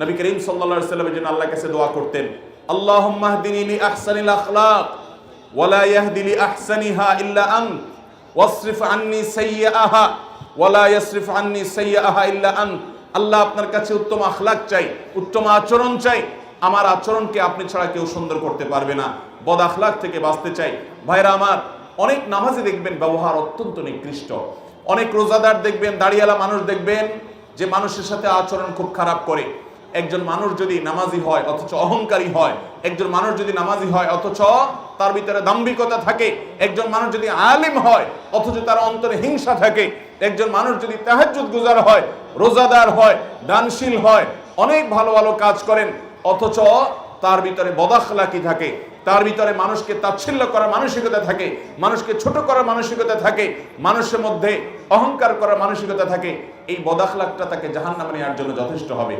নবী করিম সাল্লাল্লাহু আলাইহি ওয়াসাল্লামের জন্য আল্লাহর কাছে দোয়া করতেন, আল্লাহুম্মা হদিনি লি আহসানিল আখলাক ওয়া লা ইয়াহদি লি আহসানিহা ইল্লা আনত ওয়াসরিফ আন্নি সাইয়্যাআহা ওয়া লা ইয়াসরিফ আন্নি সাইয়্যাআহা ইল্লা আনত। আল্লাহ, আপনার কাছে উত্তম আখলাক চাই, উত্তম আচরণ চাই। আমার আচরণকে আপনি ছাড়া কেউ সুন্দর করতে পারবে না। বদ আখলাক থেকে বাঁচতে চাই। ভাইরা আমার, অনেক নামাজি দেখবেন ব্যবহার অত্যন্ত নিকৃষ্ট। অনেক রোজাদার দেখবেন, দাড়িওয়ালা মানুষ দেখবেন যে মানুষের সাথে আচরণ খুব খারাপ করে। একজন মানুষ যদি নামাজি হয় অথচ অহংকারী হয়, একজন মানুষ যদি নামাজি হয় অথচ তার ভিতরে দাম্ভিকতা থাকে, একজন মানুষ যদি আলিম হয় অথচ তার অন্তরে হিংসা থাকে, একজন মানুষ যদি তাহাজ্জুদ গুজার হয়, রোজাদার হয়, দানশীল হয়, অনেক ভালো ভালো কাজ করেন, অথচ তার ভিতরে বদাখলাকি থাকে, তার ভিতরে মানুষকে তাচ্ছিল্য করার মানসিকতা থাকে, মানুষকে ছোট করার মানসিকতা থাকে, মানুষের মধ্যে অহংকার করার মানসিকতা থাকে, এই বদাখলাকটা তাকে জাহান্নামে নেওয়ার জন্য যথেষ্ট হবে।